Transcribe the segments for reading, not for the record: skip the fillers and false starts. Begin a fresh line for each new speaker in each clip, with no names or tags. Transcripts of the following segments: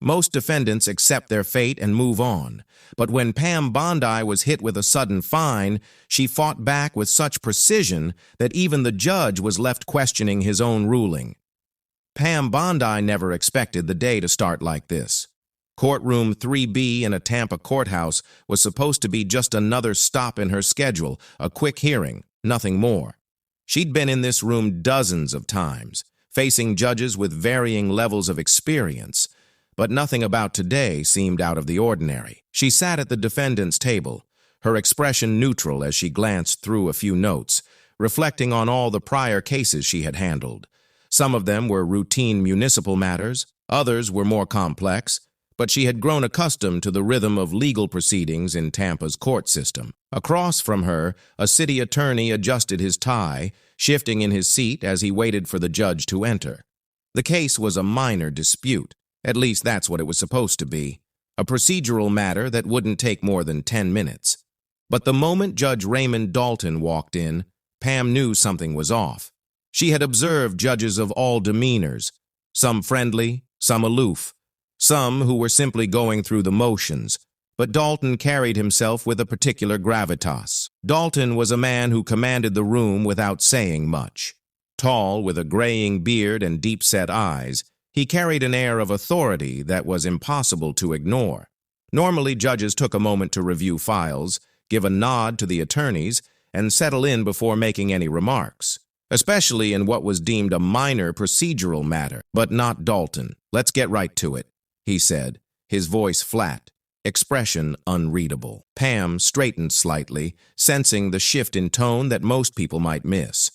Most defendants accept their fate and move on. But when Pam Bondi was hit with a sudden fine, she fought back with such precision that even the judge was left questioning his own ruling. Pam Bondi never expected the day to start like this. Courtroom 3B in a Tampa courthouse was supposed to be just another stop in her schedule, a quick hearing, nothing more. She'd been in this room dozens of times, facing judges with varying levels of experience, but nothing about today seemed out of the ordinary. She sat at the defendant's table, her expression neutral as she glanced through a few notes, reflecting on all the prior cases she had handled. Some of them were routine municipal matters, others were more complex, but she had grown accustomed to the rhythm of legal proceedings in Tampa's court system. Across from her, a city attorney adjusted his tie, shifting in his seat as he waited for the judge to enter. The case was a minor dispute. At least that's what it was supposed to be. A procedural matter that wouldn't take more than 10 minutes. But the moment Judge Raymond Dalton walked in, Pam knew something was off. She had observed judges of all demeanors, some friendly, some aloof, some who were simply going through the motions, but Dalton carried himself with a particular gravitas. Dalton was a man who commanded the room without saying much. Tall, with a graying beard and deep-set eyes, he carried an air of authority that was impossible to ignore. Normally, judges took a moment to review files, give a nod to the attorneys, and settle in before making any remarks, especially in what was deemed a minor procedural matter. But not Dalton. "Let's get right to it," he said, his voice flat, expression unreadable. Pam straightened slightly, sensing the shift in tone that most people might miss.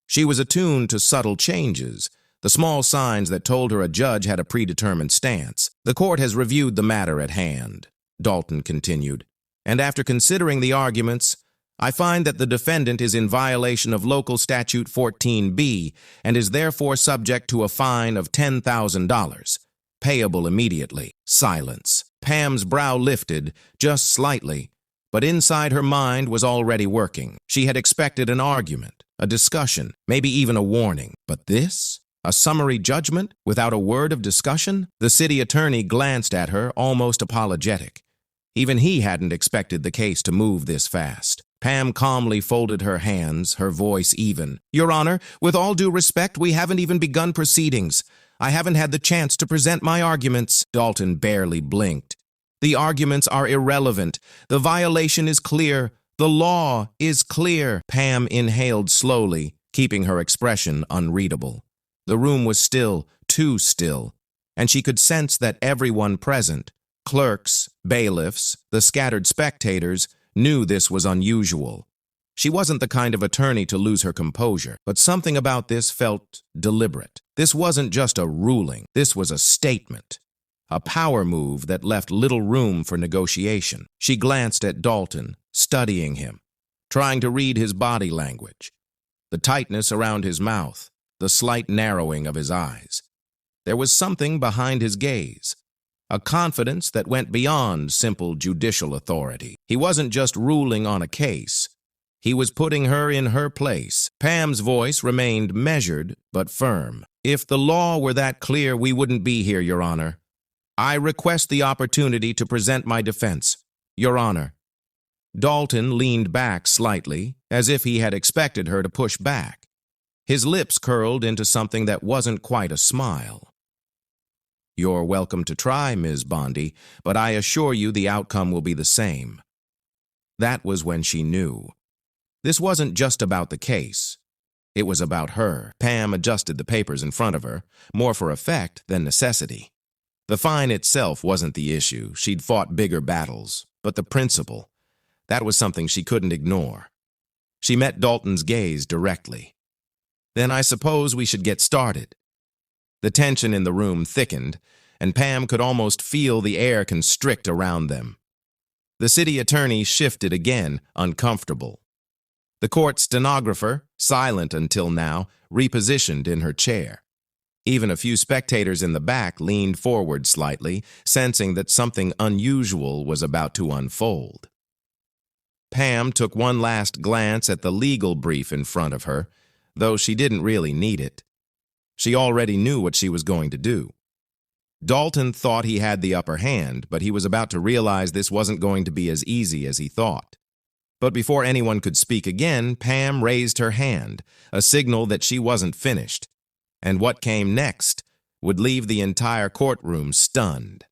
She was attuned to subtle changes, the small signs that told her a judge had a predetermined stance. "The court has reviewed the matter at hand," Dalton continued, "and after considering the arguments, I find that the defendant is in violation of Local Statute 14B and is therefore subject to a fine of $10,000, payable immediately." Silence. Pam's brow lifted, just slightly, but inside her mind was already working. She had expected an argument, a discussion, maybe even a warning. But this? A summary judgment, without a word of discussion? The city attorney glanced at her, almost apologetic. Even he hadn't expected the case to move this fast. Pam calmly folded her hands, her voice even. "Your Honor, with all due respect, we haven't even begun proceedings. I haven't had the chance to present my arguments." Dalton barely blinked. "The arguments are irrelevant. The violation is clear. The law is clear." Pam inhaled slowly, keeping her expression unreadable. The room was still, too still, and she could sense that everyone present, clerks, bailiffs, the scattered spectators, knew this was unusual. She wasn't the kind of attorney to lose her composure, but something about this felt deliberate. This wasn't just a ruling, this was a statement, a power move that left little room for negotiation. She glanced at Dalton, studying him, trying to read his body language, the tightness around his mouth, the slight narrowing of his eyes. There was something behind his gaze, a confidence that went beyond simple judicial authority. He wasn't just ruling on a case. He was putting her in her place. Pam's voice remained measured but firm. "If the law were that clear, we wouldn't be here, Your Honor. I request the opportunity to present my defense, Your Honor." Dalton leaned back slightly, as if he had expected her to push back. His lips curled into something that wasn't quite a smile. "You're welcome to try, Ms. Bondi, but I assure you the outcome will be the same." That was when she knew. This wasn't just about the case. It was about her. Pam adjusted the papers in front of her, more for effect than necessity. The fine itself wasn't the issue. She'd fought bigger battles. But the principle, that was something she couldn't ignore. She met Dalton's gaze directly. "Then I suppose we should get started." The tension in the room thickened, and Pam could almost feel the air constrict around them. The city attorney shifted again, uncomfortable. The court stenographer, silent until now, repositioned in her chair. Even a few spectators in the back leaned forward slightly, sensing that something unusual was about to unfold. Pam took one last glance at the legal brief in front of her, though she didn't really need it. She already knew what she was going to do. Dalton thought he had the upper hand, but he was about to realize this wasn't going to be as easy as he thought. But before anyone could speak again, Pam raised her hand, a signal that she wasn't finished. And what came next would leave the entire courtroom stunned.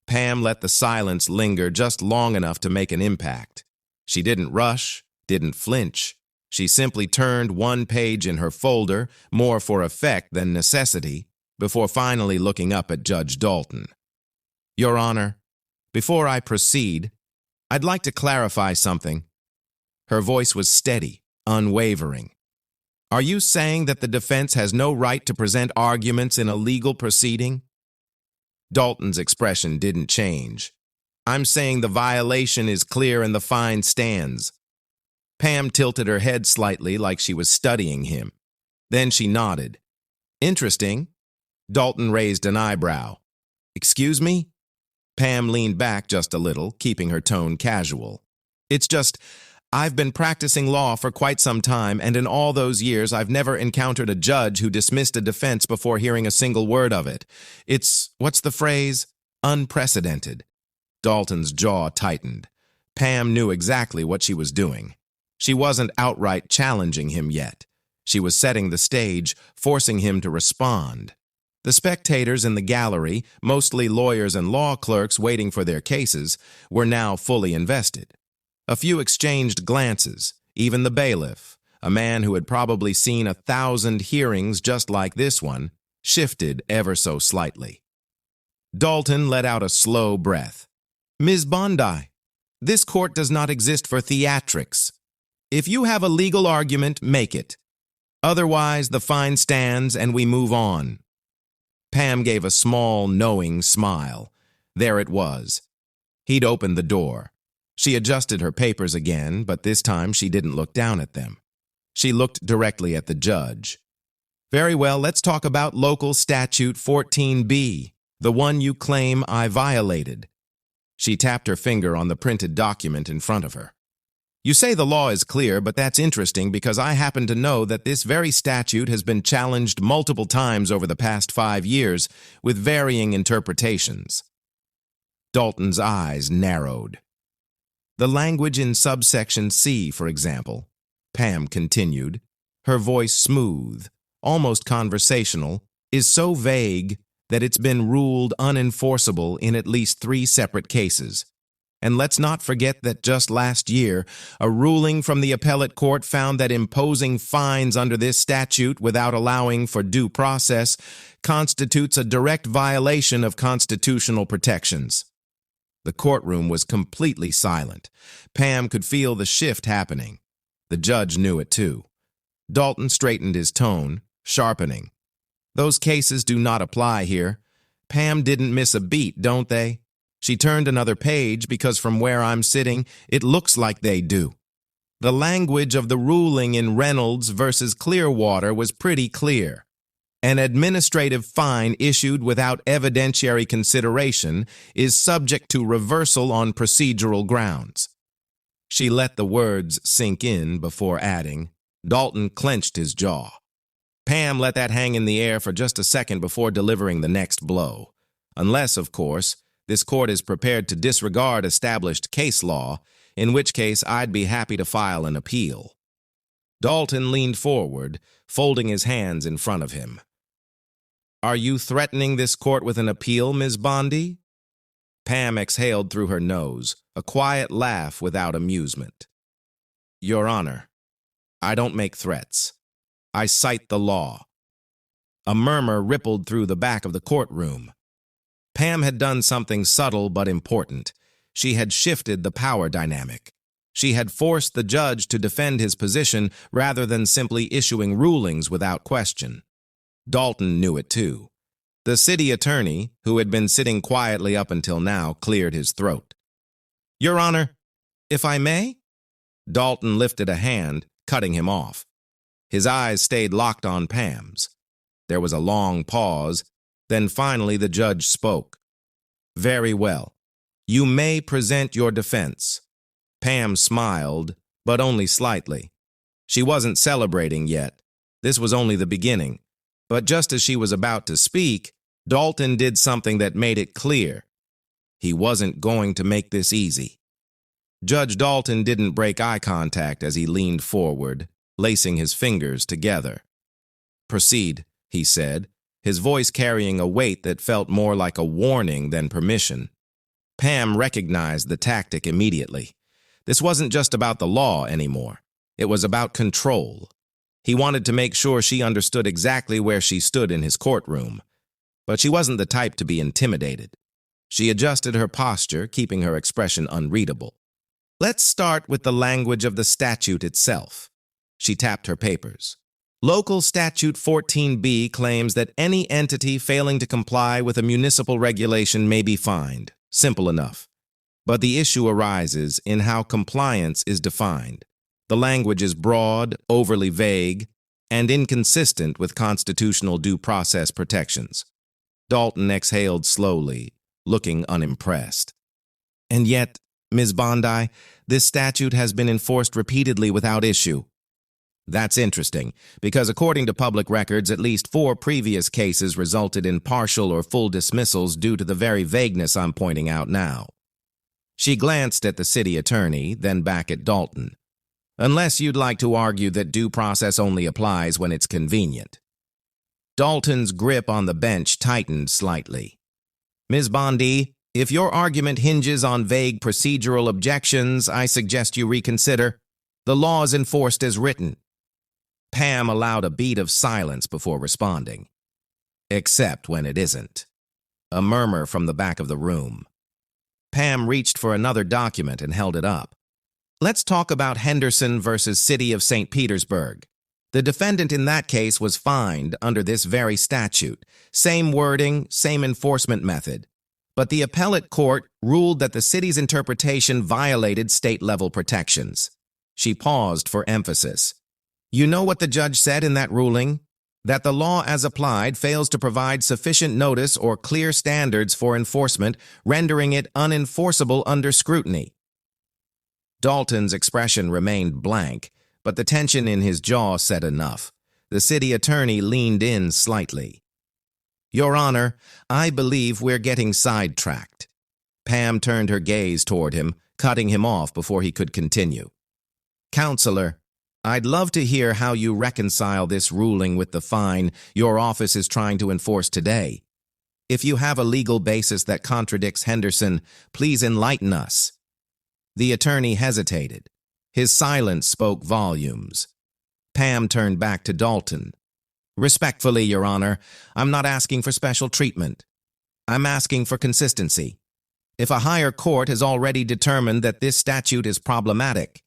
Pam let the silence linger just long enough to make an impact. She didn't rush, didn't flinch. She simply turned one page in her folder, more for effect than necessity, before finally looking up at Judge Dalton. "Your Honor, before I proceed, I'd like to clarify something." Her voice was steady, unwavering. "Are you saying that the defense has no right to present arguments in a legal proceeding?" Dalton's expression didn't change. "I'm saying the violation is clear and the fine stands." Pam tilted her head slightly like she was studying him. Then she nodded. "Interesting." Dalton raised an eyebrow. "Excuse me?" Pam leaned back just a little, keeping her tone casual. "It's just, I've been practicing law for quite some time, and in all those years I've never encountered a judge who dismissed a defense before hearing a single word of it. It's, what's the phrase? Unprecedented." Dalton's jaw tightened. Pam knew exactly what she was doing. She wasn't outright challenging him yet. She was setting the stage, forcing him to respond. The spectators in the gallery, mostly lawyers and law clerks waiting for their cases, were now fully invested. A few exchanged glances, even the bailiff, a man who had probably seen 1,000 hearings just like this one, shifted ever so slightly. Dalton let out a slow breath. "Ms. Bondi, this court does not exist for theatrics. If you have a legal argument, make it. Otherwise, the fine stands and we move on." Pam gave a small, knowing smile. There it was. He'd opened the door. She adjusted her papers again, but this time she didn't look down at them. She looked directly at the judge. "Very well, let's talk about Local Statute 14B, the one you claim I violated." She tapped her finger on the printed document in front of her. "You say the law is clear, but that's interesting because I happen to know that this very statute has been challenged multiple times over the past 5 years with varying interpretations." Dalton's eyes narrowed. "The language in subsection C, for example," Pam continued, her voice smooth, almost conversational, "is so vague that it's been ruled unenforceable in at least 3 separate cases. And let's not forget that just last year, a ruling from the appellate court found that imposing fines under this statute without allowing for due process constitutes a direct violation of constitutional protections." The courtroom was completely silent. Pam could feel the shift happening. The judge knew it too. Dalton straightened his tone, sharpening. "Those cases do not apply here. Pam didn't miss a beat, don't they? She turned another page because from where I'm sitting, it looks like they do. The language of the ruling in Reynolds versus Clearwater was pretty clear. An administrative fine issued without evidentiary consideration is subject to reversal on procedural grounds." She let the words sink in before adding. Dalton clenched his jaw. Pam let that hang in the air for just a second before delivering the next blow. Unless, of course, this court is prepared to disregard established case law, in which case I'd be happy to file an appeal. Dalton leaned forward, folding his hands in front of him. "Are you threatening this court with an appeal, Ms. Bondi?" Pam exhaled through her nose, a quiet laugh without amusement. "Your Honor, I don't make threats. I cite the law." A murmur rippled through the back of the courtroom. Pam had done something subtle but important. She had shifted the power dynamic. She had forced the judge to defend his position rather than simply issuing rulings without question. Dalton knew it too. The city attorney, who had been sitting quietly up until now, cleared his throat. "Your Honor, if I may?" Dalton lifted a hand, cutting him off. His eyes stayed locked on Pam's. There was a long pause. Then finally the judge spoke. "Very well. You may present your defense." Pam smiled, but only slightly. She wasn't celebrating yet. This was only the beginning. But just as she was about to speak, Dalton did something that made it clear. He wasn't going to make this easy. Judge Dalton didn't break eye contact as he leaned forward, lacing his fingers together. "Proceed," he said, his voice carrying a weight that felt more like a warning than permission. Pam recognized the tactic immediately. This wasn't just about the law anymore. It was about control. He wanted to make sure she understood exactly where she stood in his courtroom. But she wasn't the type to be intimidated. She adjusted her posture, keeping her expression unreadable. "Let's start with the language of the statute itself." She tapped her papers. Local Statute 14B claims that any entity failing to comply with a municipal regulation may be fined. Simple enough. But the issue arises in how compliance is defined. The language is broad, overly vague, and inconsistent with constitutional due process protections. Dalton exhaled slowly, looking unimpressed. "And yet, Ms. Bondi, this statute has been enforced repeatedly without issue." "That's interesting, because according to public records, at least 4 previous cases resulted in partial or full dismissals due to the very vagueness I'm pointing out now." She glanced at the city attorney, then back at Dalton. "Unless you'd like to argue that due process only applies when it's convenient." Dalton's grip on the bench tightened slightly. "Ms. Bondi, if your argument hinges on vague procedural objections, I suggest you reconsider. The law is enforced as written." Pam allowed a beat of silence before responding. "Except when it isn't." A murmur from the back of the room. Pam reached for another document and held it up. "Let's talk about Henderson versus City of St. Petersburg. The defendant in that case was fined under this very statute. Same wording, same enforcement method. But the appellate court ruled that the city's interpretation violated state-level protections." She paused for emphasis. "You know what the judge said in that ruling? That the law as applied fails to provide sufficient notice or clear standards for enforcement, rendering it unenforceable under scrutiny." Dalton's expression remained blank, but the tension in his jaw said enough. The city attorney leaned in slightly. "Your Honor, I believe we're getting sidetracked." Pam turned her gaze toward him, cutting him off before he could continue. "Counselor, I'd love to hear how you reconcile this ruling with the fine your office is trying to enforce today. If you have a legal basis that contradicts Henderson, please enlighten us." The attorney hesitated. His silence spoke volumes. Pam turned back to Dalton. "Respectfully, Your Honor, I'm not asking for special treatment. I'm asking for consistency. If a higher court has already determined that this statute is problematic,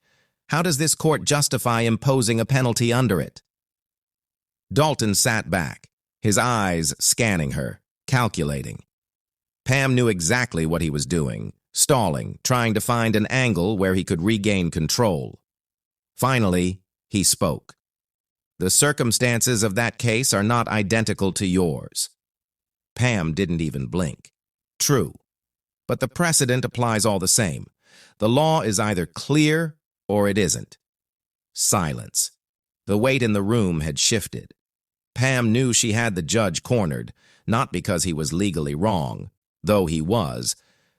how does this court justify imposing a penalty under it?" Dalton sat back, his eyes scanning her, calculating. Pam knew exactly what he was doing, stalling, trying to find an angle where he could regain control. Finally, he spoke. "The circumstances of that case are not identical to yours." Pam didn't even blink. "True. But the precedent applies all the same. The law is either clear or it isn't." Silence. The weight in the room had shifted. Pam knew she had the judge cornered, not because he was legally wrong, though he was,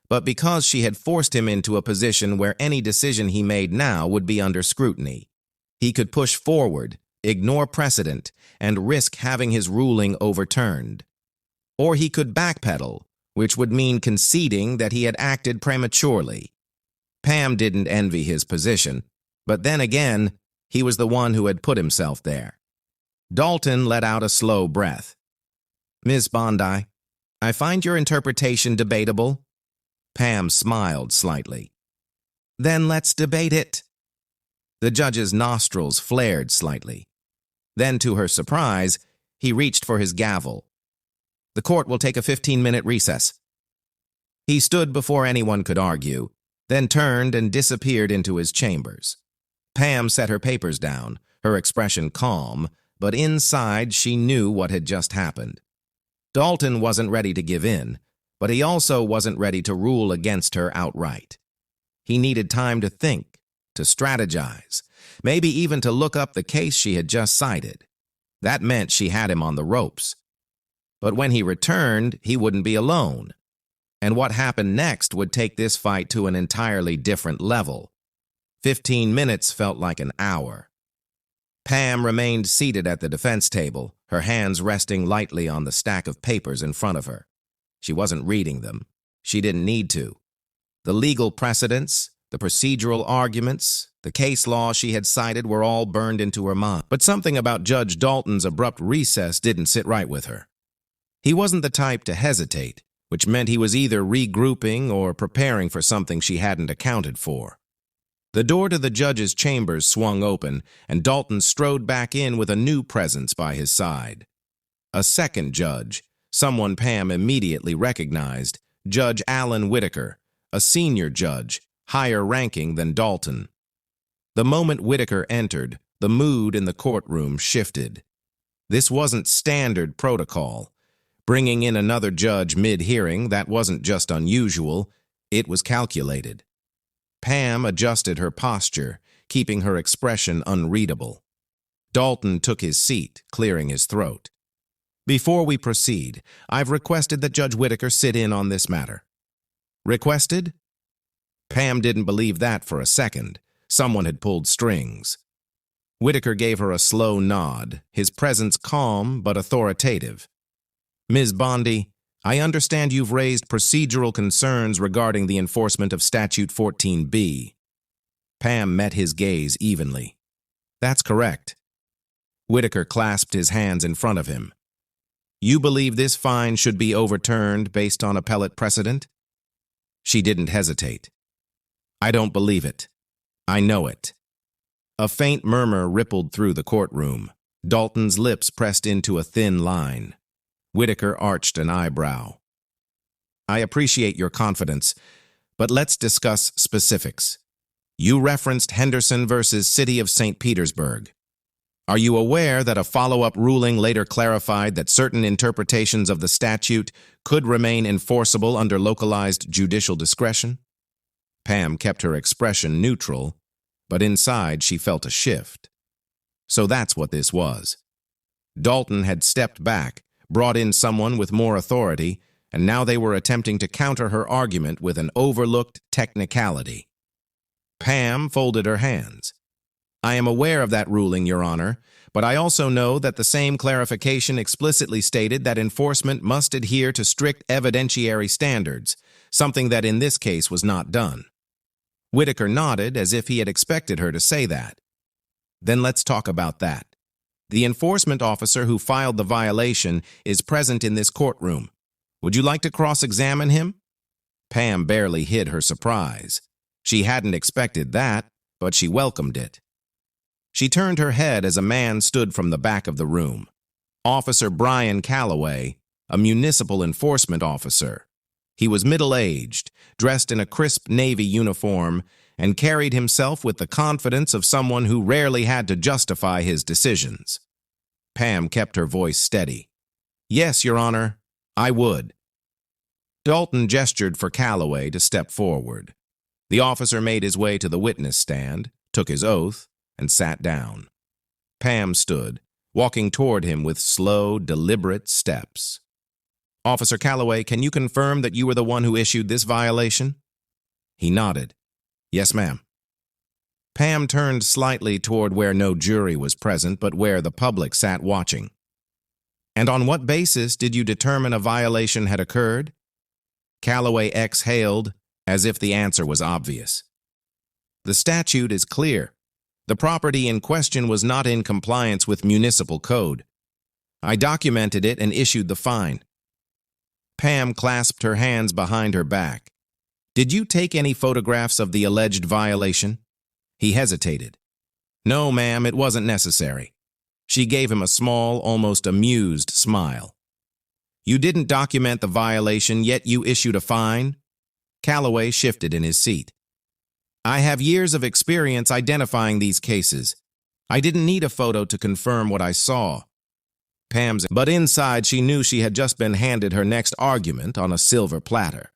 but because she had forced him into a position where any decision he made now would be under scrutiny. He could push forward, ignore precedent, and risk having his ruling overturned. Or he could backpedal, which would mean conceding that he had acted prematurely. Pam didn't envy his position, but then again, he was the one who had put himself there. Dalton let out a slow breath. "Ms. Bondi, I find your interpretation debatable." Pam smiled slightly. "Then let's debate it." The judge's nostrils flared slightly. Then, to her surprise, he reached for his gavel. "The court will take a 15-minute recess." He stood before anyone could argue, then turned and disappeared into his chambers. Pam set her papers down, her expression calm, but inside she knew what had just happened. Dalton wasn't ready to give in, but he also wasn't ready to rule against her outright. He needed time to think, to strategize, maybe even to look up the case she had just cited. That meant she had him on the ropes. But when he returned, he wouldn't be alone. And what happened next would take this fight to an entirely different level. 15 minutes felt like an hour. Pam remained seated at the defense table, her hands resting lightly on the stack of papers in front of her. She wasn't reading them. She didn't need to. The legal precedents, the procedural arguments, the case law she had cited were all burned into her mind. But something about Judge Dalton's abrupt recess didn't sit right with her. He wasn't the type to hesitate, which meant he was either regrouping or preparing for something she hadn't accounted for. The door to the judge's chambers swung open, and Dalton strode back in with a new presence by his side. A second judge, someone Pam immediately recognized, Judge Alan Whitaker, a senior judge, higher ranking than Dalton. The moment Whitaker entered, the mood in the courtroom shifted. This wasn't standard protocol. Bringing in another judge mid-hearing, that wasn't just unusual, it was calculated. Pam adjusted her posture, keeping her expression unreadable. Dalton took his seat, clearing his throat. Before we proceed, I've requested that Judge Whitaker sit in on this matter. Requested? Pam didn't believe that for a second. Someone had pulled strings. Whitaker gave her a slow nod, his presence calm but authoritative. Ms. Bondi, I understand you've raised procedural concerns regarding the enforcement of Statute 14b. Pam met his gaze evenly. That's correct. Whitaker clasped his hands in front of him. You believe this fine should be overturned based on appellate precedent? She didn't hesitate. I don't believe it. I know it. A faint murmur rippled through the courtroom. Dalton's lips pressed into a thin line. Whitaker arched an eyebrow. I appreciate your confidence, but let's discuss specifics. You referenced Henderson versus City of St. Petersburg. Are you aware that a follow-up ruling later clarified that certain interpretations of the statute could remain enforceable under localized judicial discretion? Pam kept her expression neutral, but inside she felt a shift. So that's what this was. Dalton had stepped back, brought in someone with more authority, and now they were attempting to counter her argument with an overlooked technicality. Pam folded her hands. I am aware of that ruling, Your Honor, but I also know that the same clarification explicitly stated that enforcement must adhere to strict evidentiary standards, something that in this case was not done. Whitaker nodded as if he had expected her to say that. Then let's talk about that. The enforcement officer who filed the violation is present in this courtroom. Would you like to cross-examine him? Pam barely hid her surprise. She hadn't expected that, but she welcomed it. She turned her head as a man stood from the back of the room. Officer Brian Calloway, a municipal enforcement officer. He was middle-aged, dressed in a crisp Navy uniform, and carried himself with the confidence of someone who rarely had to justify his decisions. Pam kept her voice steady. Yes, Your Honor, I would. Dalton gestured for Calloway to step forward. The officer made his way to the witness stand, took his oath, and sat down. Pam stood, walking toward him with slow, deliberate steps. Officer Calloway, can you confirm that you were the one who issued this violation? He nodded. Yes, ma'am. Pam turned slightly toward where no jury was present, but where the public sat watching. And on what basis did you determine a violation had occurred? Calloway exhaled, as if the answer was obvious. The statute is clear. The property in question was not in compliance with municipal code. I documented it and issued the fine. Pam clasped her hands behind her back. Did you take any photographs of the alleged violation? He hesitated. No, ma'am, it wasn't necessary. She gave him a small, almost amused smile. You didn't document the violation, yet you issued a fine? Calloway shifted in his seat. I have years of experience identifying these cases. I didn't need a photo to confirm what I saw. But inside she knew she had just been handed her next argument on a silver platter.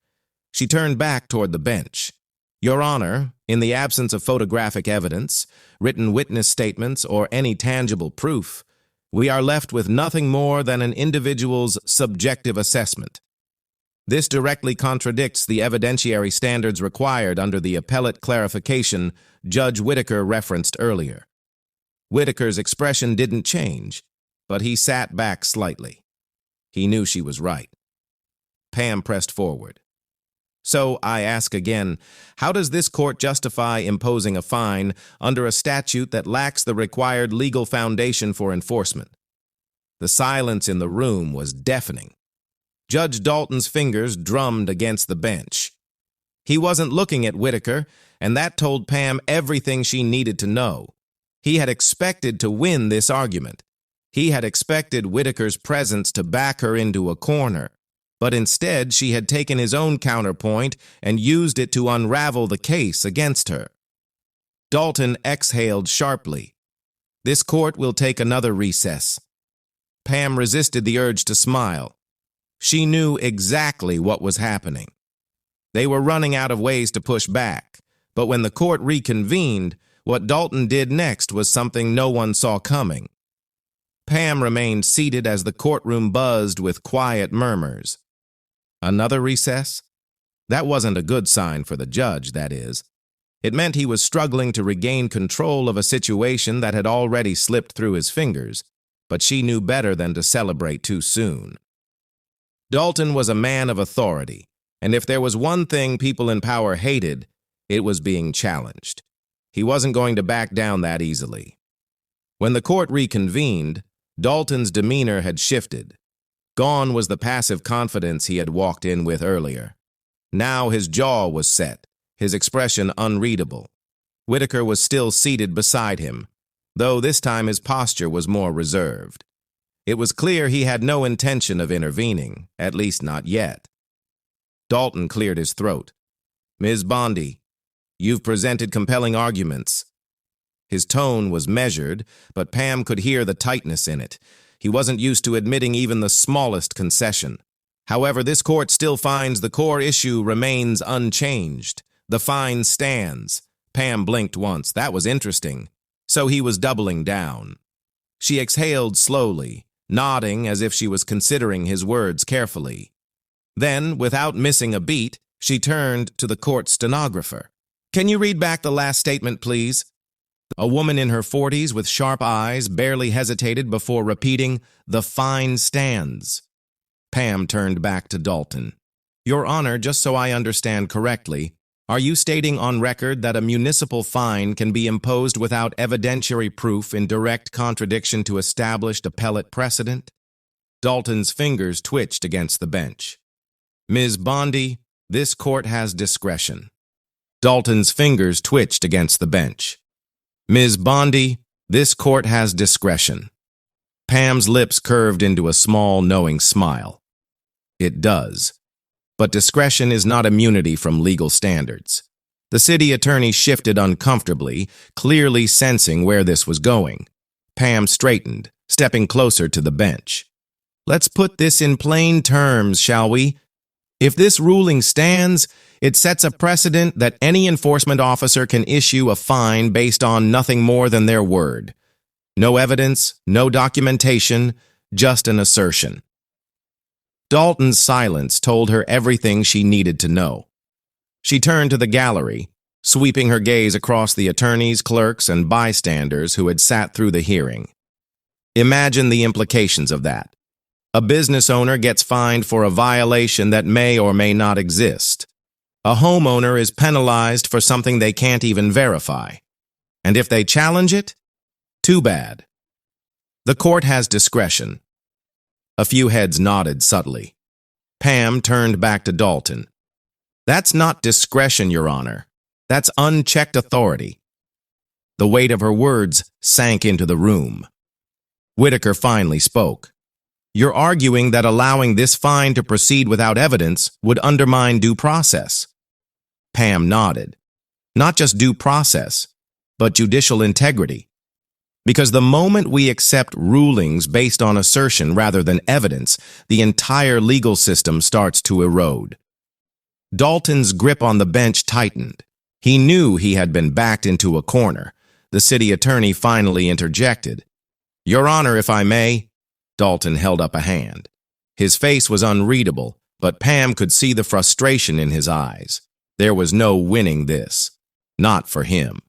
She turned back toward the bench. Your Honor, in the absence of photographic evidence, written witness statements, or any tangible proof, We are left with nothing more than an individual's subjective assessment. This directly contradicts the evidentiary standards required under the appellate clarification Judge Whitaker referenced earlier. Whitaker's expression didn't change, but he sat back slightly. He knew she was right. Pam pressed forward. So I ask again, how does this court justify imposing a fine under a statute that lacks the required legal foundation for enforcement? The silence in the room was deafening. Judge Dalton's fingers drummed against the bench. He wasn't looking at Whitaker, and that told Pam everything she needed to know. He had expected to win this argument. He had expected Whitaker's presence to back her into a corner, but instead she had taken his own counterpoint and used it to unravel the case against her. Dalton exhaled sharply. This court will take another recess. Pam resisted the urge to smile. She knew exactly what was happening. They were running out of ways to push back, but when the court reconvened, what Dalton did next was something no one saw coming. Pam remained seated as the courtroom buzzed with quiet murmurs. Another recess? That wasn't a good sign for the judge, that is. It meant he was struggling to regain control of a situation that had already slipped through his fingers, but she knew better than to celebrate too soon. Dalton was a man of authority, and if there was one thing people in power hated, it was being challenged. He wasn't going to back down that easily. When the court reconvened, Dalton's demeanor had shifted. Gone was the passive confidence he had walked in with earlier. Now his jaw was set, his expression unreadable. Whitaker was still seated beside him, though this time his posture was more reserved. It was clear he had no intention of intervening, at least not yet. Dalton cleared his throat. Ms. Bondi, you've presented compelling arguments. His tone was measured, but Pam could hear the tightness in it. He wasn't used to admitting even the smallest concession. However, this court still finds the core issue remains unchanged. The fine stands. Pam blinked once. That was interesting. So he was doubling down. She exhaled slowly, nodding as if she was considering his words carefully. Then, without missing a beat, she turned to the court stenographer. Can you read back the last statement, please? A woman in her 40s with sharp eyes barely hesitated before repeating, "The fine stands." Pam turned back to Dalton. Your Honor, just so I understand correctly, are you stating on record that a municipal fine can be imposed without evidentiary proof in direct contradiction to established appellate precedent? Dalton's fingers twitched against the bench. Ms. Bondi, this court has discretion. Dalton's fingers twitched against the bench. Ms. Bondi, this court has discretion. Pam's lips curved into a small, knowing smile. It does. But discretion is not immunity from legal standards. The city attorney shifted uncomfortably, clearly sensing where this was going. Pam straightened, stepping closer to the bench. Let's put this in plain terms, shall we? If this ruling stands, it sets a precedent that any enforcement officer can issue a fine based on nothing more than their word. No evidence, no documentation, just an assertion. Dalton's silence told her everything she needed to know. She turned to the gallery, sweeping her gaze across the attorneys, clerks, and bystanders who had sat through the hearing. Imagine the implications of that. A business owner gets fined for a violation that may or may not exist. A homeowner is penalized for something they can't even verify. And if they challenge it, too bad. The court has discretion. A few heads nodded subtly. Pam turned back to Dalton. That's not discretion, Your Honor. That's unchecked authority. The weight of her words sank into the room. Whitaker finally spoke. You're arguing that allowing this fine to proceed without evidence would undermine due process. Pam nodded. Not just due process, but judicial integrity. Because the moment we accept rulings based on assertion rather than evidence, the entire legal system starts to erode. Dalton's grip on the bench tightened. He knew he had been backed into a corner. The city attorney finally interjected. Your Honor, if I may. Dalton held up a hand. His face was unreadable, but Pam could see the frustration in his eyes. There was no winning this. Not for him.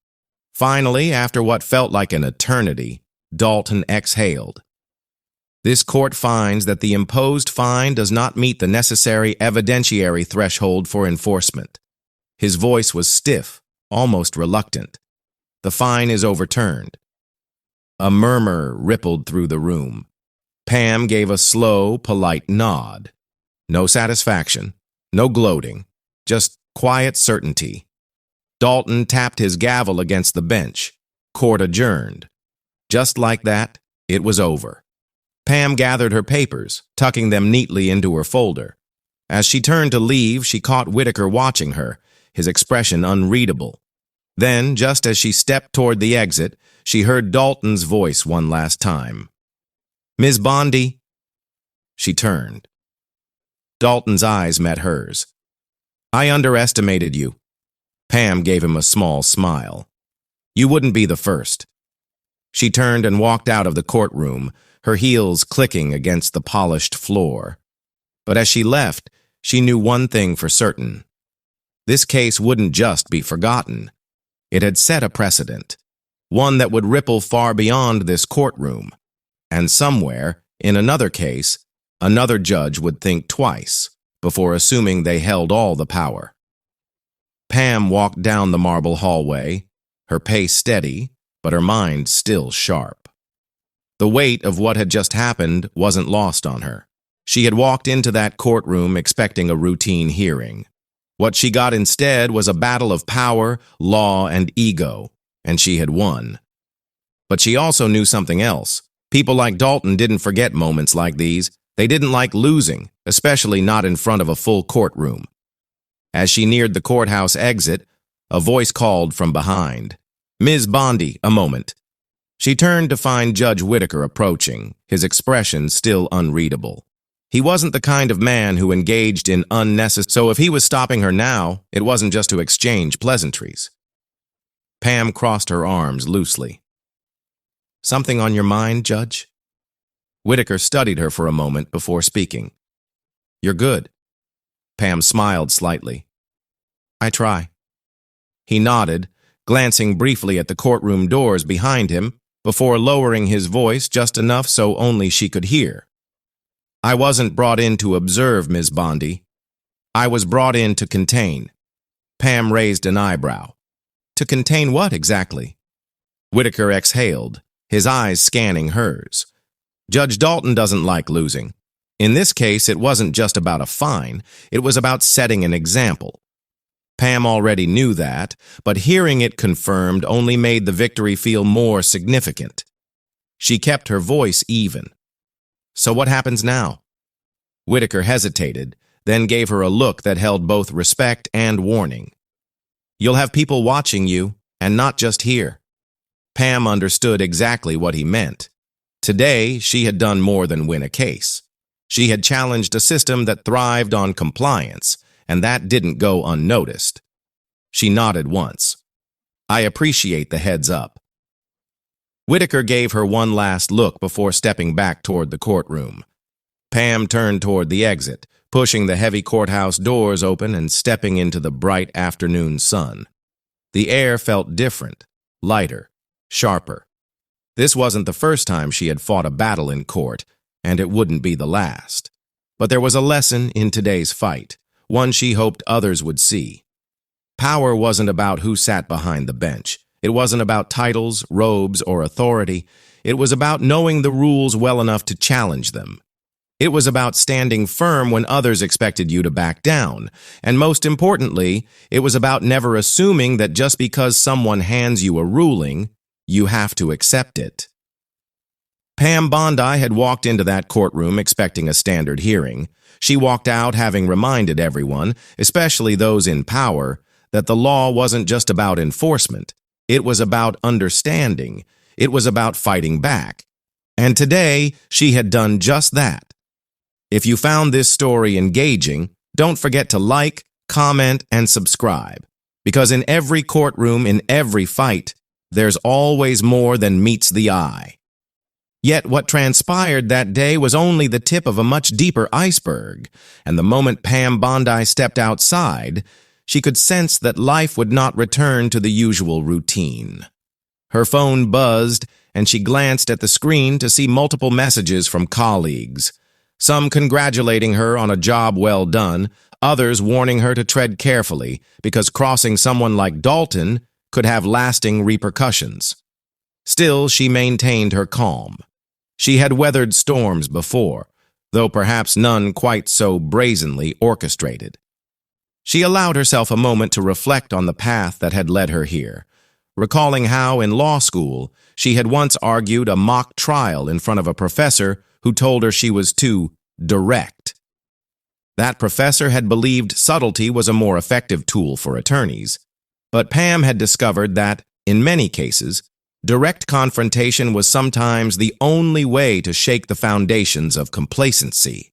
Finally, after what felt like an eternity, Dalton exhaled. This court finds that the imposed fine does not meet the necessary evidentiary threshold for enforcement. His voice was stiff, almost reluctant. The fine is overturned. A murmur rippled through the room. Pam gave a slow, polite nod. No satisfaction, no gloating, just quiet certainty. Dalton tapped his gavel against the bench. Court adjourned. Just like that, it was over. Pam gathered her papers, tucking them neatly into her folder. As she turned to leave, she caught Whitaker watching her, his expression unreadable. Then, just as she stepped toward the exit, she heard Dalton's voice one last time. "Ms. Bondi?" She turned. Dalton's eyes met hers. "I underestimated you." Pam gave him a small smile. "You wouldn't be the first." She turned and walked out of the courtroom, her heels clicking against the polished floor. But as she left, she knew one thing for certain. This case wouldn't just be forgotten. It had set a precedent, one that would ripple far beyond this courtroom. And somewhere, in another case, another judge would think twice before assuming they held all the power. Pam walked down the marble hallway, her pace steady, but her mind still sharp. The weight of what had just happened wasn't lost on her. She had walked into that courtroom expecting a routine hearing. What she got instead was a battle of power, law, and ego, and she had won. But she also knew something else. People like Dalton didn't forget moments like these. They didn't like losing, especially not in front of a full courtroom. As she neared the courthouse exit, a voice called from behind. "Ms. Bondi, a moment." She turned to find Judge Whitaker approaching, his expression still unreadable. He wasn't the kind of man who engaged in unnecessary, so if he was stopping her now, it wasn't just to exchange pleasantries. Pam crossed her arms loosely. "Something on your mind, Judge?" Whitaker studied her for a moment before speaking. "You're good." Pam smiled slightly. "I try." He nodded, glancing briefly at the courtroom doors behind him before lowering his voice just enough so only she could hear. "I wasn't brought in to observe, Ms. Bondi. I was brought in to contain." Pam raised an eyebrow. "To contain what exactly?" Whitaker exhaled, his eyes scanning hers. "Judge Dalton doesn't like losing. In this case, it wasn't just about a fine. It was about setting an example." Pam already knew that, but hearing it confirmed only made the victory feel more significant. She kept her voice even. "So what happens now?" Whitaker hesitated, then gave her a look that held both respect and warning. "You'll have people watching you, and not just here." Pam understood exactly what he meant. Today, she had done more than win a case. She had challenged a system that thrived on compliance, and that didn't go unnoticed. She nodded once. "I appreciate the heads up." Whitaker gave her one last look before stepping back toward the courtroom. Pam turned toward the exit, pushing the heavy courthouse doors open and stepping into the bright afternoon sun. The air felt different, lighter, sharper. This wasn't the first time she had fought a battle in court, and it wouldn't be the last. But there was a lesson in today's fight, one she hoped others would see. Power wasn't about who sat behind the bench. It wasn't about titles, robes, or authority. It was about knowing the rules well enough to challenge them. It was about standing firm when others expected you to back down. And most importantly, it was about never assuming that just because someone hands you a ruling, you have to accept it. Pam Bondi had walked into that courtroom expecting a standard hearing. She walked out having reminded everyone, especially those in power, that the law wasn't just about enforcement. It was about understanding. It was about fighting back. And today, she had done just that. If you found this story engaging, don't forget to like, comment, and subscribe. Because in every courtroom, in every fight, there's always more than meets the eye. Yet what transpired that day was only the tip of a much deeper iceberg, and the moment Pam Bondi stepped outside, she could sense that life would not return to the usual routine. Her phone buzzed, and she glanced at the screen to see multiple messages from colleagues, some congratulating her on a job well done, others warning her to tread carefully because crossing someone like Dalton could have lasting repercussions. Still, she maintained her calm. She had weathered storms before, though perhaps none quite so brazenly orchestrated. She allowed herself a moment to reflect on the path that had led her here, recalling how, in law school, she had once argued a mock trial in front of a professor who told her she was too direct. That professor had believed subtlety was a more effective tool for attorneys, but Pam had discovered that, in many cases, direct confrontation was sometimes the only way to shake the foundations of complacency.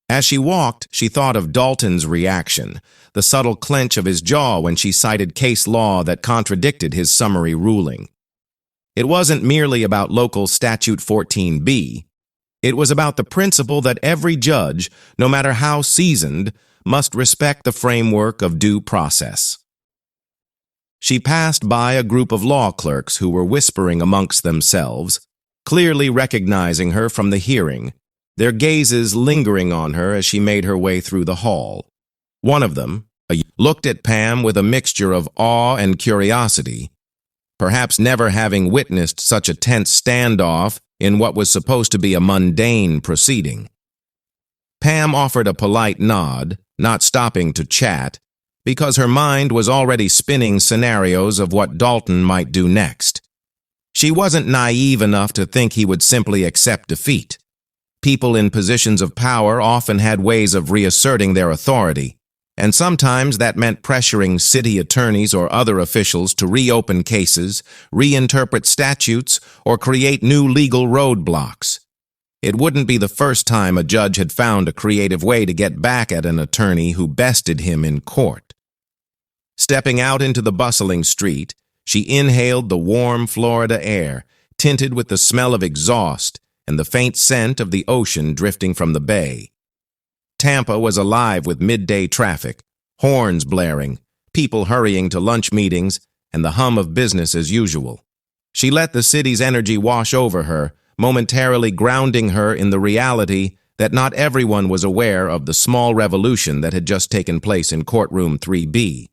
As she walked, she thought of Dalton's reaction, the subtle clench of his jaw when she cited case law that contradicted his summary ruling. It wasn't merely about local Statute 14b. It was about the principle that every judge, no matter how seasoned, must respect the framework of due process. She passed by a group of law clerks who were whispering amongst themselves, clearly recognizing her from the hearing, their gazes lingering on her as she made her way through the hall. One of them looked at Pam with a mixture of awe and curiosity, perhaps never having witnessed such a tense standoff in what was supposed to be a mundane proceeding. Pam offered a polite nod, not stopping to chat, because her mind was already spinning scenarios of what Dalton might do next. She wasn't naive enough to think he would simply accept defeat. People in positions of power often had ways of reasserting their authority, and sometimes that meant pressuring city attorneys or other officials to reopen cases, reinterpret statutes, or create new legal roadblocks. It wouldn't be the first time a judge had found a creative way to get back at an attorney who bested him in court. Stepping out into the bustling street, she inhaled the warm Florida air, tinted with the smell of exhaust and the faint scent of the ocean drifting from the bay. Tampa was alive with midday traffic, horns blaring, people hurrying to lunch meetings, and the hum of business as usual. She let the city's energy wash over her, momentarily grounding her in the reality that not everyone was aware of the small revolution that had just taken place in Courtroom 3B.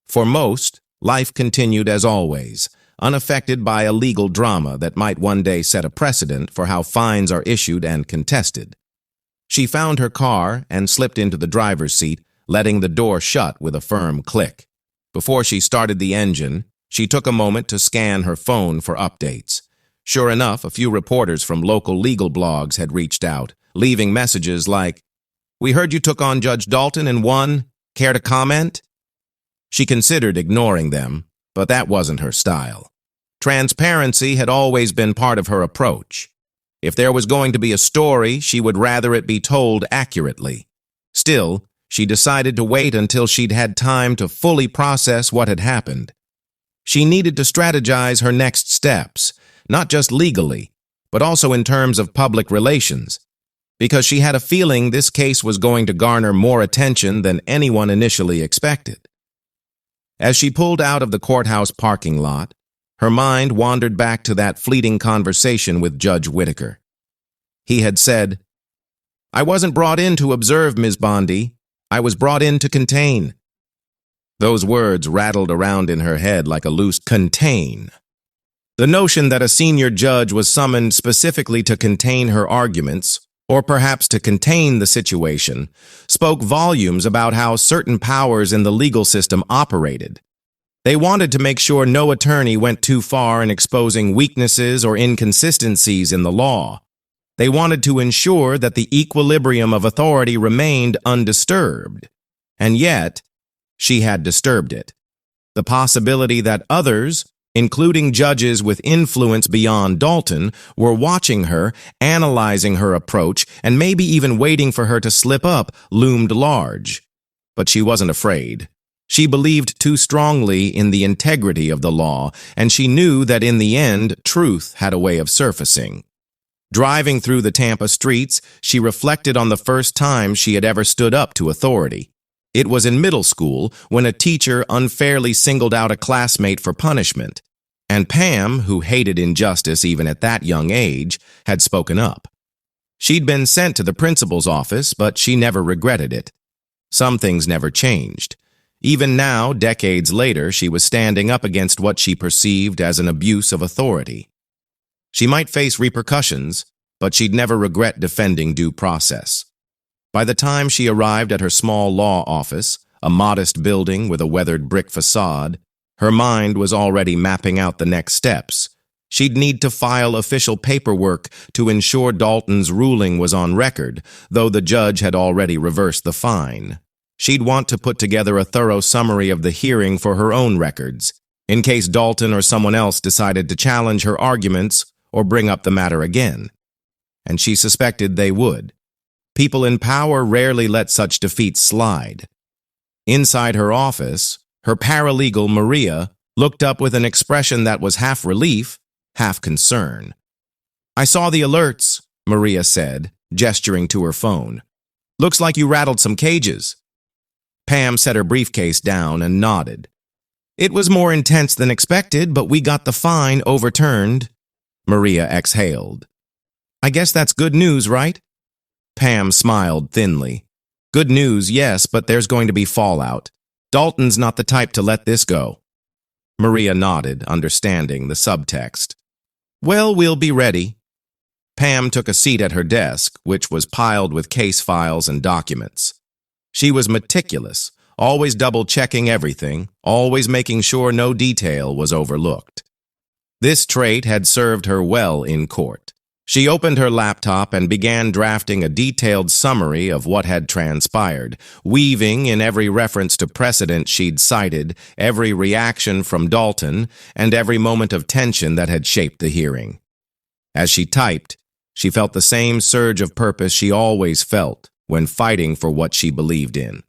For most, life continued as always, unaffected by a legal drama that might one day set a precedent for how fines are issued and contested. She found her car and slipped into the driver's seat, letting the door shut with a firm click. Before she started the engine, she took a moment to scan her phone for updates. Sure enough, a few reporters from local legal blogs had reached out, leaving messages like, "We heard you took on Judge Dalton and won. Care to comment?" She considered ignoring them, but that wasn't her style. Transparency had always been part of her approach. If there was going to be a story, she would rather it be told accurately. Still, she decided to wait until she'd had time to fully process what had happened. She needed to strategize her next steps, not just legally, but also in terms of public relations, because she had a feeling this case was going to garner more attention than anyone initially expected. As she pulled out of the courthouse parking lot, her mind wandered back to that fleeting conversation with Judge Whitaker. He had said, "I wasn't brought in to observe, Ms. Bondi. I was brought in to contain." Those words rattled around in her head like a loose contain. The notion that a senior judge was summoned specifically to contain her arguments, or perhaps to contain the situation, spoke volumes about how certain powers in the legal system operated. They wanted to make sure no attorney went too far in exposing weaknesses or inconsistencies in the law. They wanted to ensure that the equilibrium of authority remained undisturbed. And yet, she had disturbed it. The possibility that others, including judges with influence beyond Dalton, were watching her, analyzing her approach, and maybe even waiting for her to slip up, loomed large. But she wasn't afraid. She believed too strongly in the integrity of the law, and she knew that in the end, truth had a way of surfacing. Driving through the Tampa streets, she reflected on the first time she had ever stood up to authority. It was in middle school when a teacher unfairly singled out a classmate for punishment, and Pam, who hated injustice even at that young age, had spoken up. She'd been sent to the principal's office, but she never regretted it. Some things never changed. Even now, decades later, she was standing up against what she perceived as an abuse of authority. She might face repercussions, but she'd never regret defending due process. By the time she arrived at her small law office, a modest building with a weathered brick facade, her mind was already mapping out the next steps. She'd need to file official paperwork to ensure Dalton's ruling was on record, though the judge had already reversed the fine. She'd want to put together a thorough summary of the hearing for her own records, in case Dalton or someone else decided to challenge her arguments or bring up the matter again. And she suspected they would. People in power rarely let such defeats slide. Inside her office, her paralegal, Maria, looked up with an expression that was half relief, half concern. "I saw the alerts," Maria said, gesturing to her phone. "Looks like you rattled some cages." Pam set her briefcase down and nodded. "It was more intense than expected, but we got the fine overturned." Maria exhaled. "I guess that's good news, right?" Pam smiled thinly. "Good news, yes, but there's going to be fallout. Dalton's not the type to let this go." Maria nodded, understanding the subtext. "Well, we'll be ready." Pam took a seat at her desk, which was piled with case files and documents. She was meticulous, always double-checking everything, always making sure no detail was overlooked. This trait had served her well in court. She opened her laptop and began drafting a detailed summary of what had transpired, weaving in every reference to precedent she'd cited, every reaction from Dalton, and every moment of tension that had shaped the hearing. As she typed, she felt the same surge of purpose she always felt when fighting for what she believed in.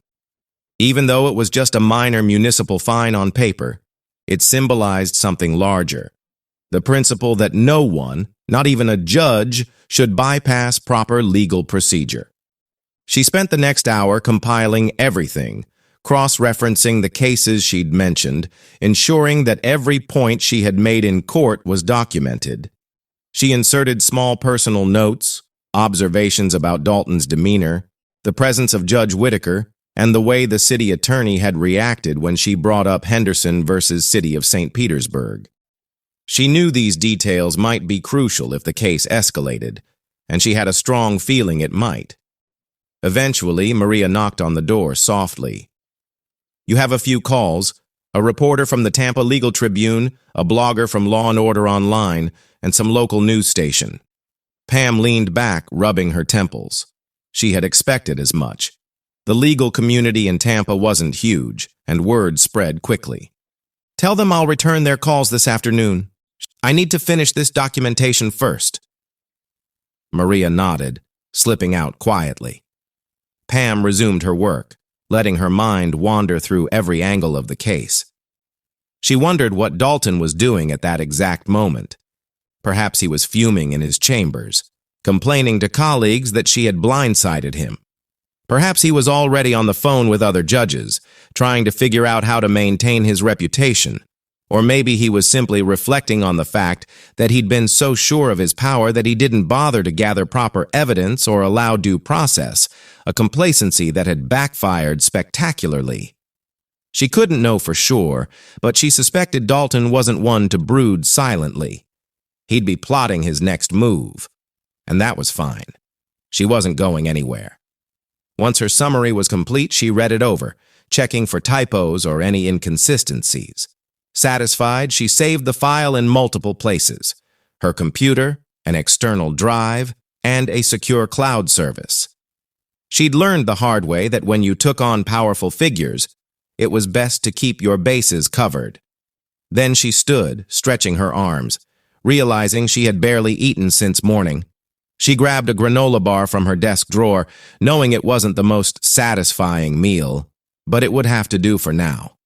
Even though it was just a minor municipal fine on paper, it symbolized something larger. The principle that no one, not even a judge, should bypass proper legal procedure. She spent the next hour compiling everything, cross-referencing the cases she'd mentioned, ensuring that every point she had made in court was documented. She inserted small personal notes, observations about Dalton's demeanor, the presence of Judge Whitaker, and the way the city attorney had reacted when she brought up Henderson versus City of St. Petersburg. She knew these details might be crucial if the case escalated, and she had a strong feeling it might. Eventually, Maria knocked on the door softly. "You have a few calls, a reporter from the Tampa Legal Tribune, a blogger from Law & Order Online, and some local news station." Pam leaned back, rubbing her temples. She had expected as much. The legal community in Tampa wasn't huge, and word spread quickly. "Tell them I'll return their calls this afternoon. I need to finish this documentation first." Maria nodded, slipping out quietly. Pam resumed her work, letting her mind wander through every angle of the case. She wondered what Dalton was doing at that exact moment. Perhaps he was fuming in his chambers, complaining to colleagues that she had blindsided him. Perhaps he was already on the phone with other judges, trying to figure out how to maintain his reputation. Or maybe he was simply reflecting on the fact that he'd been so sure of his power that he didn't bother to gather proper evidence or allow due process, a complacency that had backfired spectacularly. She couldn't know for sure, but she suspected Dalton wasn't one to brood silently. He'd be plotting his next move, and that was fine. She wasn't going anywhere. Once her summary was complete, she read it over, checking for typos or any inconsistencies. Satisfied, she saved the file in multiple places: her computer, an external drive, and a secure cloud service. She'd learned the hard way that when you took on powerful figures, it was best to keep your bases covered. Then she stood, stretching her arms, realizing she had barely eaten since morning. She grabbed a granola bar from her desk drawer, knowing it wasn't the most satisfying meal, but it would have to do for now.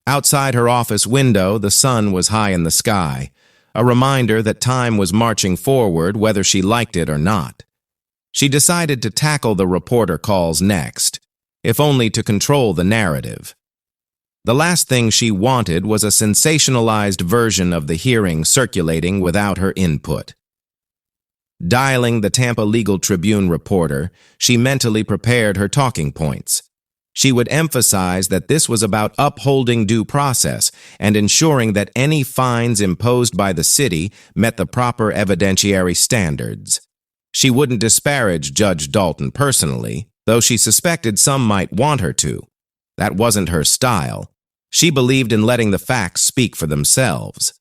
Outside her office window, the sun was high in the sky, a reminder that time was marching forward whether she liked it or not. She decided to tackle the reporter calls next, if only to control the narrative. The last thing she wanted was a sensationalized version of the hearing circulating without her input. Dialing the Tampa Legal Tribune reporter, she mentally prepared her talking points. She would emphasize that this was about upholding due process and ensuring that any fines imposed by the city met the proper evidentiary standards. She wouldn't disparage Judge Dalton personally, though she suspected some might want her to. That wasn't her style. She believed in letting the facts speak for themselves.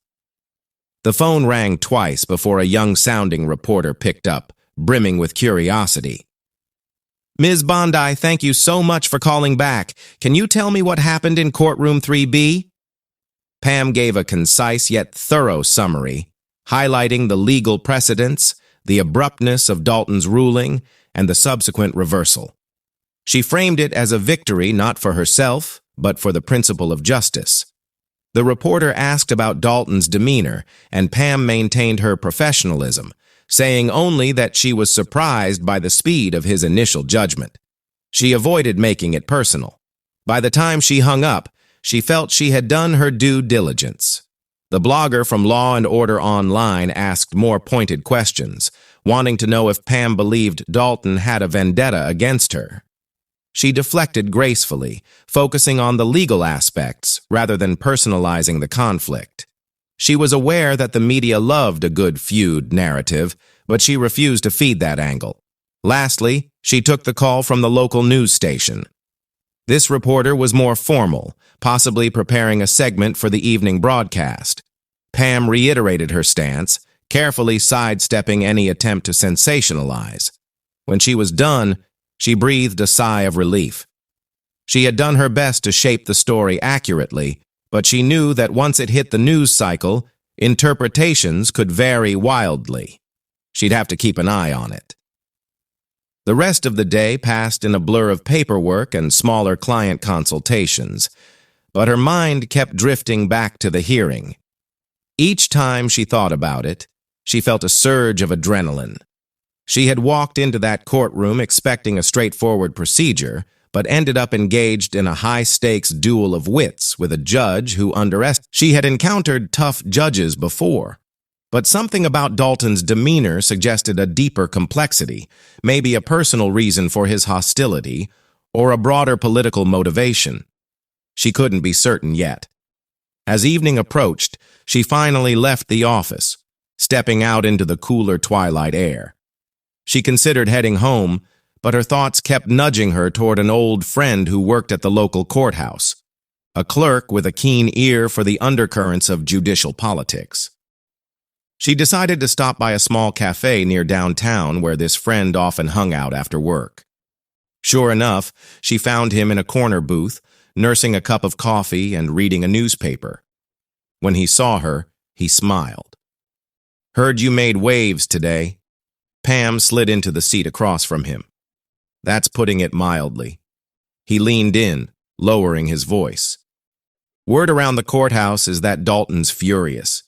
The phone rang twice before a young-sounding reporter picked up, brimming with curiosity. "Ms. Bondi, thank you so much for calling back. Can you tell me what happened in Courtroom 3B? Pam gave a concise yet thorough summary, highlighting the legal precedents, the abruptness of Dalton's ruling, and the subsequent reversal. She framed it as a victory not for herself, but for the principle of justice. The reporter asked about Dalton's demeanor, and Pam maintained her professionalism, saying only that she was surprised by the speed of his initial judgment. She avoided making it personal. By the time she hung up, she felt she had done her due diligence. The blogger from Law and Order Online asked more pointed questions, wanting to know if Pam believed Dalton had a vendetta against her. She deflected gracefully, focusing on the legal aspects rather than personalizing the conflict. She was aware that the media loved a good feud narrative, but she refused to feed that angle. Lastly, she took the call from the local news station. This reporter was more formal, possibly preparing a segment for the evening broadcast. Pam reiterated her stance, carefully sidestepping any attempt to sensationalize. When she was done, she breathed a sigh of relief. She had done her best to shape the story accurately, but she knew that once it hit the news cycle, interpretations could vary wildly. She'd have to keep an eye on it. The rest of the day passed in a blur of paperwork and smaller client consultations, but her mind kept drifting back to the hearing. Each time she thought about it, she felt a surge of adrenaline. She had walked into that courtroom expecting a straightforward procedure, but ended up engaged in a high-stakes duel of wits with a judge who underestimated. She had encountered tough judges before, but something about Dalton's demeanor suggested a deeper complexity, maybe a personal reason for his hostility, or a broader political motivation. She couldn't be certain yet. As evening approached, she finally left the office, stepping out into the cooler twilight air. She considered heading home, but her thoughts kept nudging her toward an old friend who worked at the local courthouse, a clerk with a keen ear for the undercurrents of judicial politics. She decided to stop by a small cafe near downtown where this friend often hung out after work. Sure enough, she found him in a corner booth, nursing a cup of coffee and reading a newspaper. When he saw her, he smiled. "Heard you made waves today." Pam slid into the seat across from him. That's putting it mildly. He leaned in, lowering his voice. "Word around the courthouse is that Dalton's furious.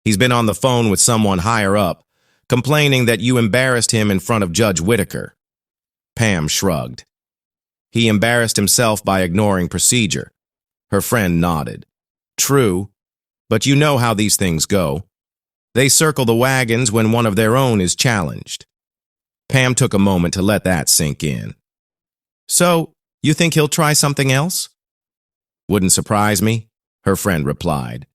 He's been on the phone with someone higher up, complaining that you embarrassed him in front of Judge Whitaker." Pam shrugged. "He embarrassed himself by ignoring procedure." Her friend nodded. "True, but you know how these things go. They circle the wagons when one of their own is challenged." Pam took a moment to let that sink in. "So, you think he'll try something else?" "Wouldn't surprise me," her friend replied.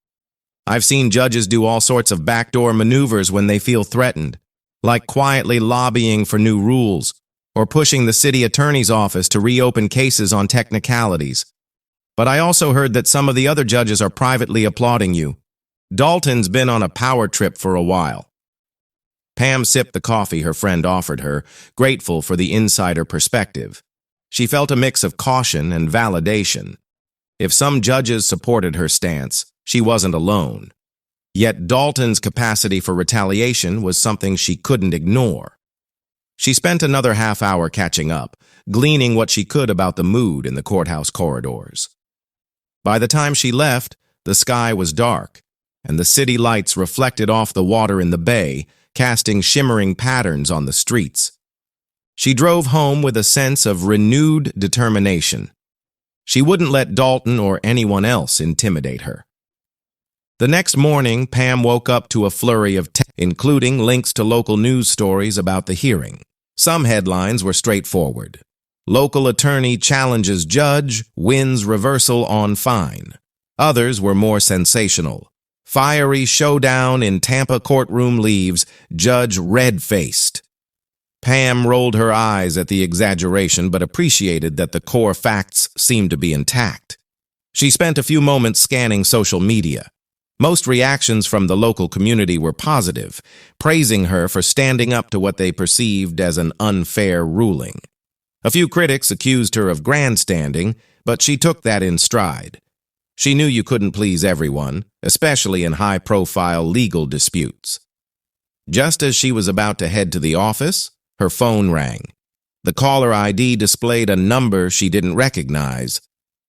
"I've seen judges do all sorts of backdoor maneuvers when they feel threatened, like quietly lobbying for new rules or pushing the city attorney's office to reopen cases on technicalities. But I also heard that some of the other judges are privately applauding you. Dalton's been on a power trip for a while." Pam sipped the coffee her friend offered her, grateful for the insider perspective. She felt a mix of caution and validation. If some judges supported her stance, she wasn't alone. Yet Dalton's capacity for retaliation was something she couldn't ignore. She spent another half hour catching up, gleaning what she could about the mood in the courthouse corridors. By the time she left, the sky was dark. and the city lights reflected off the water in the bay, casting shimmering patterns on the streets. She drove home with a sense of renewed determination. She wouldn't let Dalton or anyone else intimidate her. The next morning, Pam woke up to a flurry of texts, including links to local news stories about the hearing. Some headlines were straightforward. Local attorney challenges judge, wins reversal on fine. Others were more sensational. Fiery showdown in Tampa courtroom leaves judge red-faced. Pam rolled her eyes at the exaggeration but appreciated that the core facts seemed to be intact. She spent a few moments scanning social media. Most reactions from the local community were positive, praising her for standing up to what they perceived as an unfair ruling. A few critics accused her of grandstanding, but she took that in stride. She knew you couldn't please everyone, especially in high-profile legal disputes. Just as she was about to head to the office, her phone rang. The caller ID displayed a number she didn't recognize,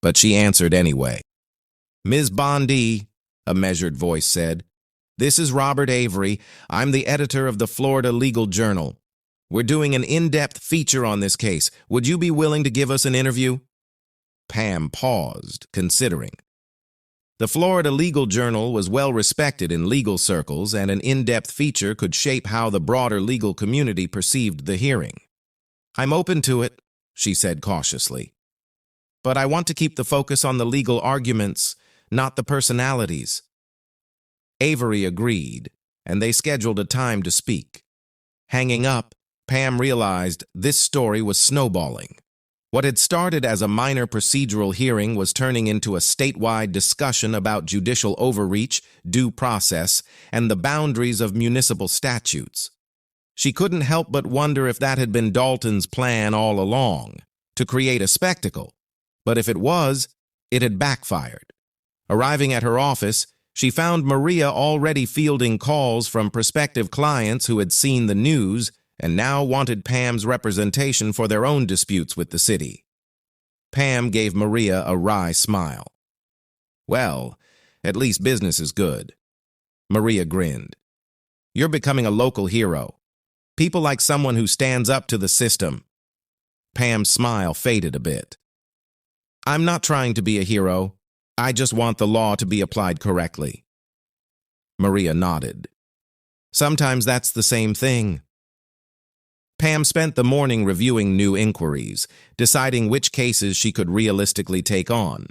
but she answered anyway. "Ms. Bondi," a measured voice said, "this is Robert Avery. I'm the editor of the Florida Legal Journal. We're doing an in-depth feature on this case. Would you be willing to give us an interview?" Pam paused, considering. The Florida Legal Journal was well respected in legal circles, and an in-depth feature could shape how the broader legal community perceived the hearing. "I'm open to it," she said cautiously. "But I want to keep the focus on the legal arguments, not the personalities." Avery agreed, and they scheduled a time to speak. Hanging up, Pam realized this story was snowballing. What had started as a minor procedural hearing was turning into a statewide discussion about judicial overreach, due process, and the boundaries of municipal statutes. She couldn't help but wonder if that had been Dalton's plan all along, to create a spectacle. But if it was, it had backfired. Arriving at her office, she found Maria already fielding calls from prospective clients who had seen the news and now wanted Pam's representation for their own disputes with the city. Pam gave Maria a wry smile. "Well, at least business is good." Maria grinned. "You're becoming a local hero. People like someone who stands up to the system." Pam's smile faded a bit. "I'm not trying to be a hero. I just want the law to be applied correctly." Maria nodded. "Sometimes that's the same thing." Pam spent the morning reviewing new inquiries, deciding which cases she could realistically take on.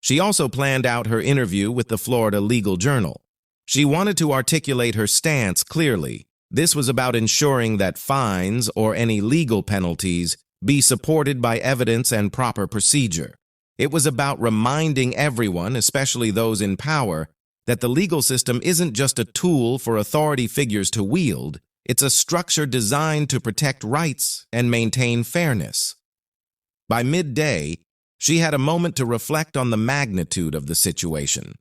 She also planned out her interview with the Florida Legal Journal. She wanted to articulate her stance clearly. This was about ensuring that fines or any legal penalties be supported by evidence and proper procedure. It was about reminding everyone, especially those in power, that the legal system isn't just a tool for authority figures to wield. It's a structure designed to protect rights and maintain fairness. By midday, she had a moment to reflect on the magnitude of the situation.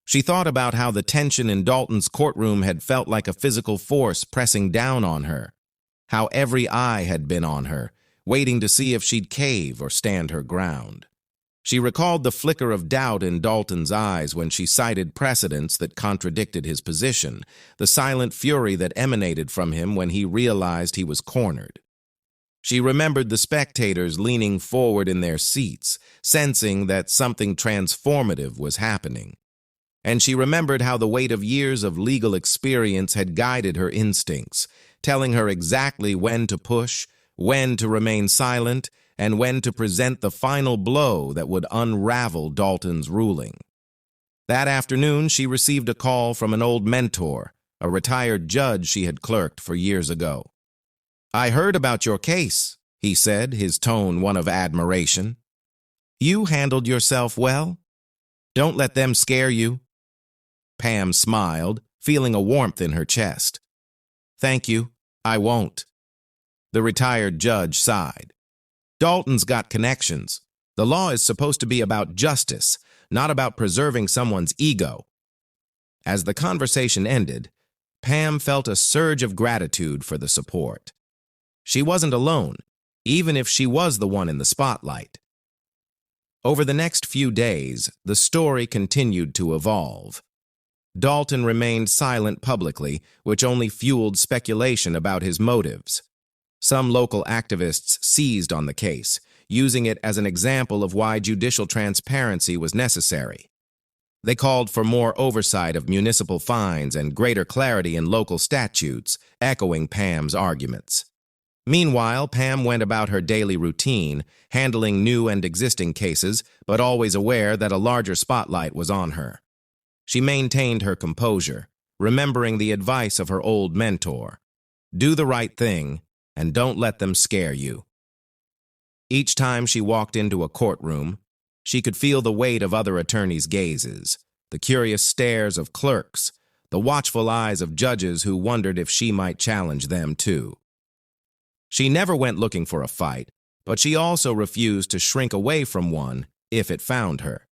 She thought about how the tension in Dalton's courtroom had felt like a physical force pressing down on her, how every eye had been on her, waiting to see if she'd cave or stand her ground. She recalled the flicker of doubt in Dalton's eyes when she cited precedents that contradicted his position, the silent fury that emanated from him when he realized he was cornered. She remembered the spectators leaning forward in their seats, sensing that something transformative was happening. And she remembered how the weight of years of legal experience had guided her instincts, telling her exactly when to push, when to remain silent, and when to present the final blow that would unravel Dalton's ruling. That afternoon, she received a call from an old mentor, a retired judge she had clerked for years ago. "I heard about your case," he said, his tone one of admiration. "You handled yourself well. Don't let them scare you." Pam smiled, feeling a warmth in her chest. "Thank you, I won't." The retired judge sighed. "Dalton's got connections. The law is supposed to be about justice, not about preserving someone's ego." As the conversation ended, Pam felt a surge of gratitude for the support. She wasn't alone, even if she was the one in the spotlight. Over the next few days, the story continued to evolve. Dalton remained silent publicly, which only fueled speculation about his motives. Some local activists seized on the case, using it as an example of why judicial transparency was necessary. They called for more oversight of municipal fines and greater clarity in local statutes, echoing Pam's arguments. Meanwhile, Pam went about her daily routine, handling new and existing cases, but always aware that a larger spotlight was on her. She maintained her composure, remembering the advice of her old mentor. Do the right thing, and don't let them scare you. Each time she walked into a courtroom, she could feel the weight of other attorneys' gazes, the curious stares of clerks, the watchful eyes of judges who wondered if she might challenge them too. She never went looking for a fight, but she also refused to shrink away from one if it found her.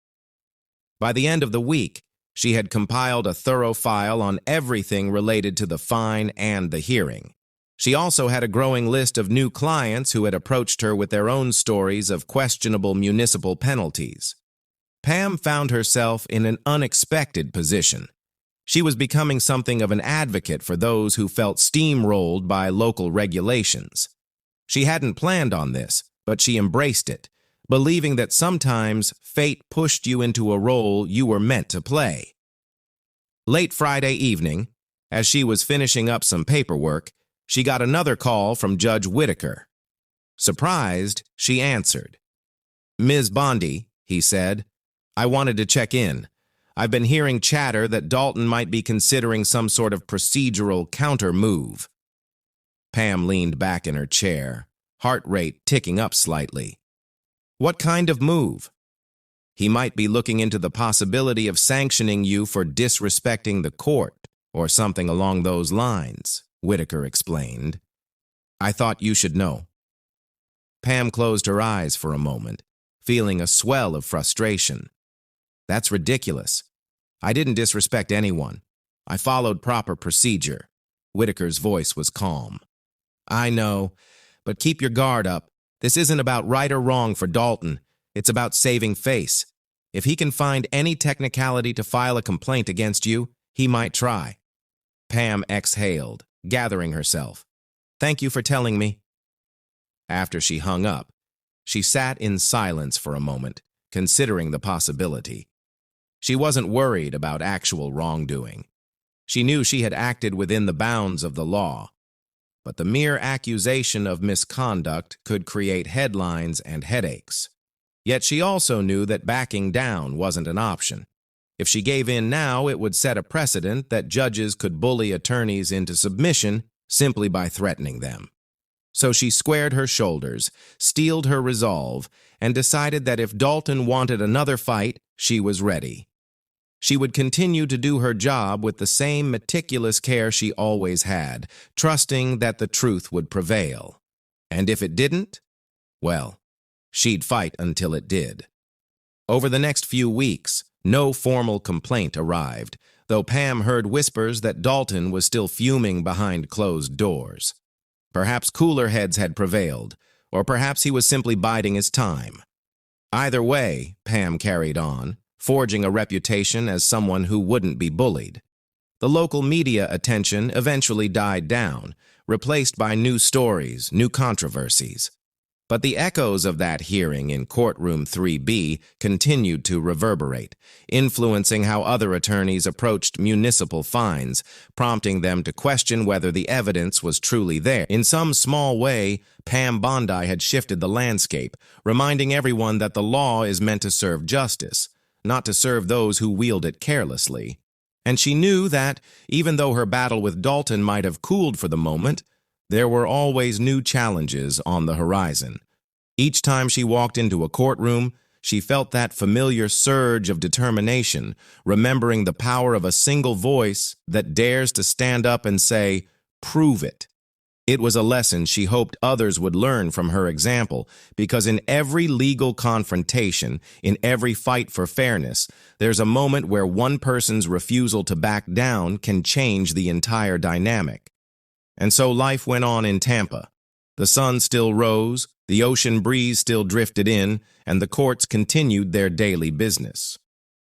By the end of the week, she had compiled a thorough file on everything related to the fine and the hearing. She also had a growing list of new clients who had approached her with their own stories of questionable municipal penalties. Pam found herself in an unexpected position. She was becoming something of an advocate for those who felt steamrolled by local regulations. She hadn't planned on this, but she embraced it, believing that sometimes fate pushed you into a role you were meant to play. Late Friday evening, as she was finishing up some paperwork, she got another call from Judge Whitaker. Surprised, she answered. "Ms. Bondi," he said, "I wanted to check in. I've been hearing chatter that Dalton might be considering some sort of procedural counter move." Pam leaned back in her chair, heart rate ticking up slightly. "What kind of move?" "He might be looking into the possibility of sanctioning you for disrespecting the court, or something along those lines," Whitaker explained. "I thought you should know." Pam closed her eyes for a moment, feeling a swell of frustration. "That's ridiculous. I didn't disrespect anyone. I followed proper procedure." Whitaker's voice was calm. "I know, but keep your guard up. This isn't about right or wrong for Dalton. It's about saving face. If he can find any technicality to file a complaint against you, he might try." Pam exhaled, gathering herself. "Thank you for telling me." After she hung up, she sat in silence for a moment, considering the possibility. She wasn't worried about actual wrongdoing. She knew she had acted within the bounds of the law, but the mere accusation of misconduct could create headlines and headaches. Yet she also knew that backing down wasn't an option. If she gave in now, it would set a precedent that judges could bully attorneys into submission simply by threatening them. So she squared her shoulders, steeled her resolve, and decided that if Dalton wanted another fight, she was ready. She would continue to do her job with the same meticulous care she always had, trusting that the truth would prevail. And if it didn't, well, she'd fight until it did. Over the next few weeks, no formal complaint arrived, though Pam heard whispers that Dalton was still fuming behind closed doors. Perhaps cooler heads had prevailed, or perhaps he was simply biding his time. Either way, Pam carried on, forging a reputation as someone who wouldn't be bullied. The local media attention eventually died down, replaced by new stories, new controversies. But the echoes of that hearing in Courtroom 3B continued to reverberate, influencing how other attorneys approached municipal fines, prompting them to question whether the evidence was truly there. In some small way, Pam Bondi had shifted the landscape, reminding everyone that the law is meant to serve justice, not to serve those who wield it carelessly. And she knew that, even though her battle with Dalton might have cooled for the moment, there were always new challenges on the horizon. Each time she walked into a courtroom, she felt that familiar surge of determination, remembering the power of a single voice that dares to stand up and say, "Prove it." It was a lesson she hoped others would learn from her example, because in every legal confrontation, in every fight for fairness, there's a moment where one person's refusal to back down can change the entire dynamic. And so life went on in Tampa. The sun still rose, the ocean breeze still drifted in, and the courts continued their daily business.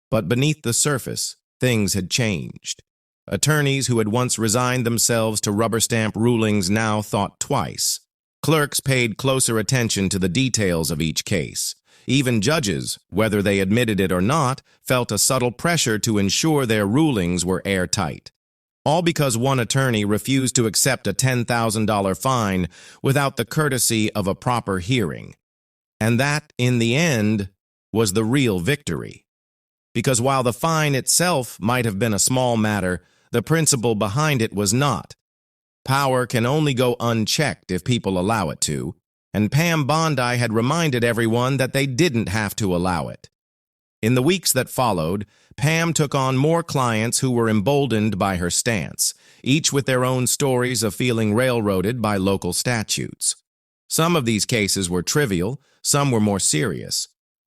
But beneath the surface, Things had changed. Attorneys who had once resigned themselves to rubber-stamp rulings now thought twice. Clerks paid closer attention to the details of each case. Even judges, whether they admitted it or not, felt a subtle pressure to ensure their rulings were airtight. All because one attorney refused to accept a $10,000 fine without the courtesy of a proper hearing. And that, in the end, was the real victory. Because while the fine itself might have been a small matter, the principle behind it was not. Power can only go unchecked if people allow it to, and Pam Bondi had reminded everyone that they didn't have to allow it. In the weeks that followed, Pam took on more clients who were emboldened by her stance, each with their own stories of feeling railroaded by local statutes. Some of these cases were trivial, some were more serious.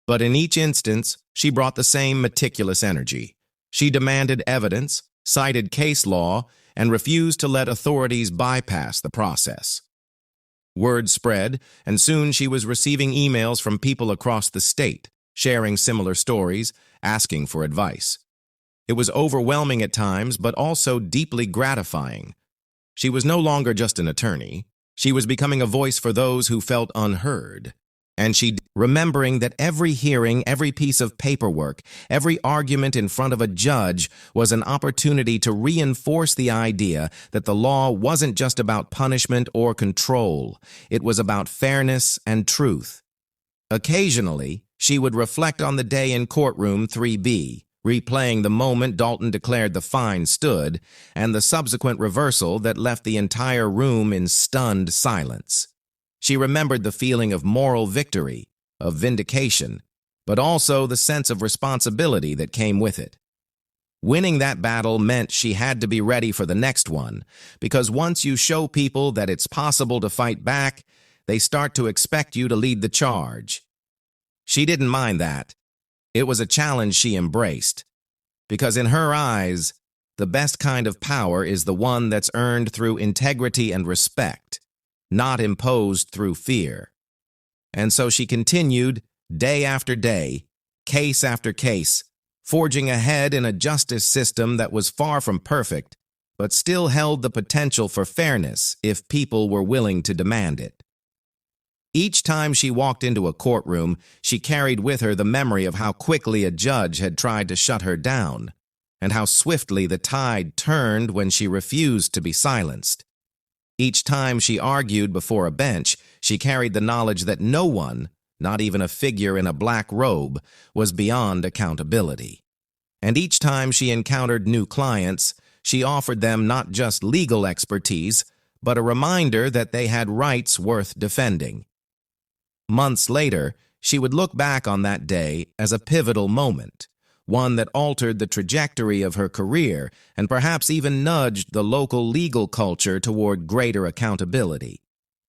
But in each instance, she brought the same meticulous energy. She demanded evidence, cited case law, and refused to let authorities bypass the process. Word spread, and soon she was receiving emails from people across the state, sharing similar stories, asking for advice. It was overwhelming at times, but also deeply gratifying. She was no longer just an attorney. She was becoming a voice for those who felt unheard. And remembering that every hearing, every piece of paperwork, every argument in front of a judge was an opportunity to reinforce the idea that the law wasn't just about punishment or control. It was about fairness and truth. Occasionally, she would reflect on the day in Courtroom 3B, replaying the moment Dalton declared the fine stood and the subsequent reversal that left the entire room in stunned silence. She remembered the feeling of moral victory, of vindication, but also the sense of responsibility that came with it. Winning that battle meant she had to be ready for the next one, because once you show people that it's possible to fight back, they start to expect you to lead the charge. She didn't mind that. It was a challenge she embraced, because in her eyes, the best kind of power is the one that's earned through integrity and respect, not imposed through fear. And so she continued, day after day, case after case, forging ahead in a justice system that was far from perfect, but still held the potential for fairness if people were willing to demand it. Each time she walked into a courtroom, she carried with her the memory of how quickly a judge had tried to shut her down, and how swiftly the tide turned when she refused to be silenced. Each time she argued before a bench, she carried the knowledge that no one, not even a figure in a black robe, was beyond accountability. And each time she encountered new clients, she offered them not just legal expertise, but a reminder that they had rights worth defending. Months later, she would look back on that day as a pivotal moment, one that altered the trajectory of her career and perhaps even nudged the local legal culture toward greater accountability.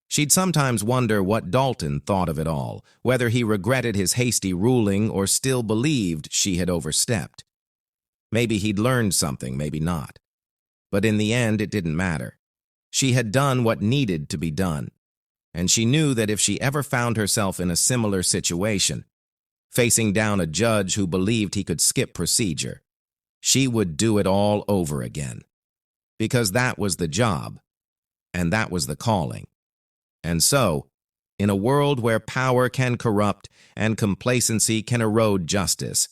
She'd sometimes wonder what Dalton thought of it all, whether he regretted his hasty ruling or still believed she had overstepped. Maybe he'd learned something, maybe not. But in the end, it didn't matter. She had done what needed to be done, and she knew that if she ever found herself in a similar situation, facing down a judge who believed he could skip procedure, she would do it all over again. Because that was the job, and that was the calling. And so, in a world where power can corrupt and complacency can erode justice,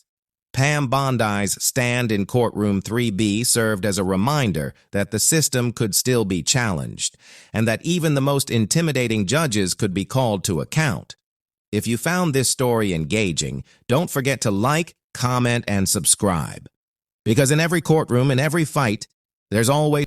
Pam Bondi's stand in Courtroom 3B served as a reminder that the system could still be challenged, and that even the most intimidating judges could be called to account. If you found this story engaging, don't forget to like, comment, and subscribe. Because in every courtroom, in every fight, there's always